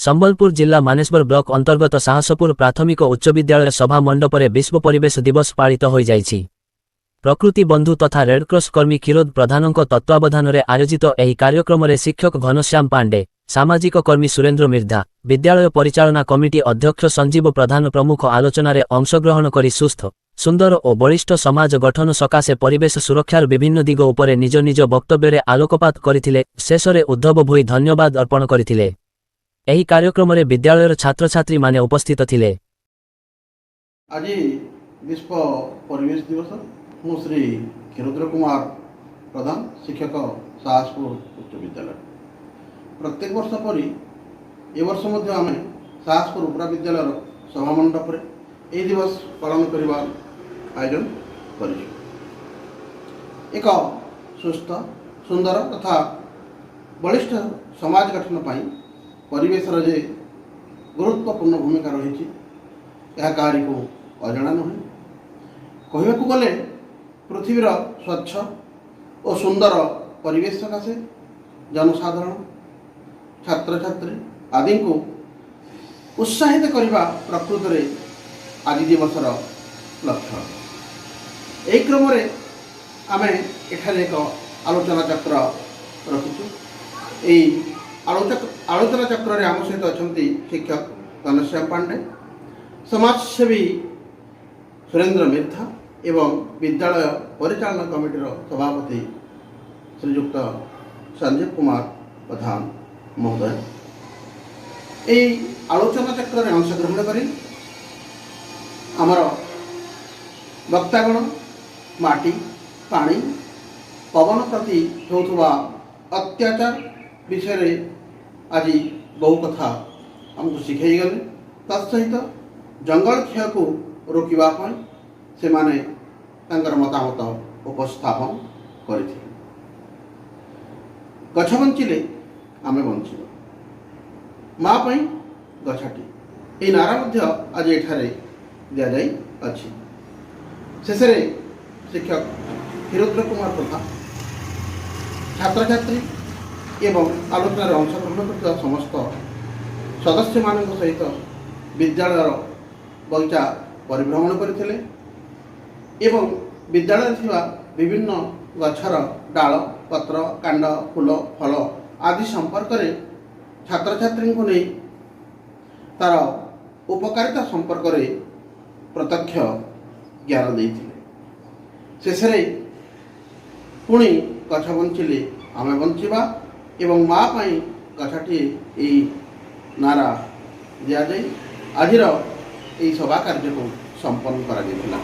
ସମ୍ବଲପୁର ଜିଲ୍ଲା ମାନେଶ୍ୱର ବ୍ଲକ ଅନ୍ତର୍ଗତ ସାହସପୁର ପ୍ରାଥମିକ ଉଚ୍ଚ ବିଦ୍ୟାଳୟ ସଭା ମଣ୍ଡପରେ ବିଶ୍ୱ ପରିବେଶ ଦିବସ ପାଳିତ ହୋଇଯାଇଛି। ପ୍ରକୃତି ବନ୍ଧୁ ତଥା ରେଡ୍କ୍ରସ କର୍ମୀ କ୍ଷୀରୋଦ ପ୍ରଧାନଙ୍କ ତତ୍ତ୍ୱାବଧାନରେ ଆୟୋଜିତ ଏହି କାର୍ଯ୍ୟକ୍ରମରେ ଶିକ୍ଷକ ଘନଶ୍ୟାମ ପାଣ୍ଡେ, ସାମାଜିକ କର୍ମୀ ସୁରେନ୍ଦ୍ର ମିର୍ଦ୍ଧା, ବିଦ୍ୟାଳୟ ପରିଚାଳନା କମିଟି ଅଧ୍ୟକ୍ଷ ସଞ୍ଜୀବ ପ୍ରଧାନ ପ୍ରମୁଖ ଆଲୋଚନାରେ ଅଂଶଗ୍ରହଣ କରି ସୁସ୍ଥ, ସୁନ୍ଦର ଓ ବଳିଷ୍ଠ ସମାଜ ଗଠନ ସକାଶେ ପରିବେଶ ସୁରକ୍ଷାର ବିଭିନ୍ନ ଦିଗ ଉପରେ ନିଜ ନିଜ ବକ୍ତବ୍ୟରେ ଆଲୋକପାତ କରିଥିଲେ। ଶେଷରେ ଉଦ୍ଧବ ଭୋଇ ଧନ୍ୟବାଦ ଅର୍ପଣ କରିଥିଲେ। ଏହି କାର୍ଯ୍ୟକ୍ରମରେ ବିଦ୍ୟାଳୟର ଛାତ୍ରଛାତ୍ରୀମାନେ ଉପସ୍ଥିତ ଥିଲେ। ଆଜି ବିଶ୍ୱ ପରିବେଶ ଦିବସ। ମୁଁ ଶ୍ରୀ କ୍ଷୀରୋଦ କୁମାର ପ୍ରଧାନ, ଶିକ୍ଷକ, ସାହସପୁର ଉଚ୍ଚ ବିଦ୍ୟାଳୟ। ପ୍ରତ୍ୟେକ ବର୍ଷ ପରି ଏ ବର୍ଷ ମଧ୍ୟ ଆମେ ସାହସପୁର ଉପରା ବିଦ୍ୟାଳୟର ସଭାମଣ୍ଡପରେ ଏହି ଦିବସ ପାଳନ କରିବା ଆୟୋଜନ କରିଛୁ। ଏକ ସୁସ୍ଥ, ସୁନ୍ଦର ତଥା ବଳିଷ୍ଠ ସମାଜ ଗଠନ ପାଇଁ ପରିବେଶର ଯେ ଗୁରୁତ୍ୱପୂର୍ଣ୍ଣ ଭୂମିକା ରହିଛି ଏହା କାହାରିକୁ ଅଜଣା ନୁହେଁ। କହିବାକୁ ଗଲେ ପୃଥିବୀର ସ୍ୱଚ୍ଛ ଓ ସୁନ୍ଦର ପରିବେଶ ସକାଶେ ଜନସାଧାରଣ, ଛାତ୍ରଛାତ୍ରୀ ଆଦିଙ୍କୁ ଉତ୍ସାହିତ କରିବା ପ୍ରକୃତରେ ଆଜି ଦିବସର ଲକ୍ଷ୍ୟ। ଏହି କ୍ରମରେ ଆମେ ଏଠାରେ ଏକ ଆଲୋଚନା ଚକ୍ର ରଖିଛୁ। ଏହି ଆଲୋଚନା ଚକ୍ରରେ ଆମ ସହିତ ଅଛନ୍ତି ଶିକ୍ଷକ ଘନଶ୍ୟାମ ପାଣ୍ଡେ, ସମାଜସେବୀ ସୁରେନ୍ଦ୍ର ମିର୍ଦ୍ଧା ଏବଂ ବିଦ୍ୟାଳୟ ପରିଚାଳନା କମିଟିର ସଭାପତି ଶ୍ରୀଯୁକ୍ତ ସଞ୍ଜୀବ କୁମାର ପ୍ରଧାନ ମହୋଦୟ। ଏହି ଆଲୋଚନା ଚକ୍ରରେ ଅଂଶଗ୍ରହଣ କରି ଆମର ବକ୍ତାଗଣ ମାଟି, ପାଣି, ପବନ ପ୍ରତି ହେଉଥିବା ଅତ୍ୟାଚାର ବିଷୟରେ ଆଜି ବହୁ କଥା ଆମକୁ ଶିଖାଇଗଲେ। ତା ସହିତ ଜଙ୍ଗଲ କ୍ଷୟକୁ ରୋକିବା ପାଇଁ ସେମାନେ ତାଙ୍କର ମତାମତ ଉପସ୍ଥାପନ କରିଥିଲେ। ଗଛ ବଞ୍ଚିଲେ ଆମେ ବଞ୍ଚିବା, ମା ପାଇଁ ଗଛଟି, ଏହି ନାରା ମଧ୍ୟ ଆଜି ଏଠାରେ ଦିଆଯାଇଅଛି। ଶେଷରେ ଶିକ୍ଷକ କ୍ଷୀରୋଦ କୁମାର ପ୍ରଧାନ ଛାତ୍ରଛାତ୍ରୀ ଏବଂ ଆଲୋଚନାରେ ଅଂଶଗ୍ରହଣ କରୁଥିବା ସମସ୍ତ ସଦସ୍ୟମାନଙ୍କ ସହିତ ବିଦ୍ୟାଳୟର ବଗିଚା ପରିଭ୍ରମଣ କରିଥିଲେ ଏବଂ ବିଦ୍ୟାଳୟରେ ଥିବା ବିଭିନ୍ନ ଗଛର ଡାଳ, ପତ୍ର, କାଣ୍ଡ, ଫୁଲ, ଫଳ ଆଦି ସମ୍ପର୍କରେ ଛାତ୍ରଛାତ୍ରୀଙ୍କୁ ନେଇ ତାର ଉପକାରିତା ସମ୍ପର୍କରେ ପ୍ରତ୍ୟକ୍ଷ ଜ୍ଞାନ ଦେଇଥିଲେ। ଶେଷରେ ପୁଣି ଗଛ ବଞ୍ଚିଲେ ଆମେ ବଞ୍ଚିବା ଏବଂ ମା ପାଇଁ ଗଛଟିଏ ଏହି ନାରା ଦିଆଯାଇ ଆଜିର ଏହି ସଭା କାର୍ଯ୍ୟକୁ ସମ୍ପନ୍ନ କରାଯାଇଥିଲା।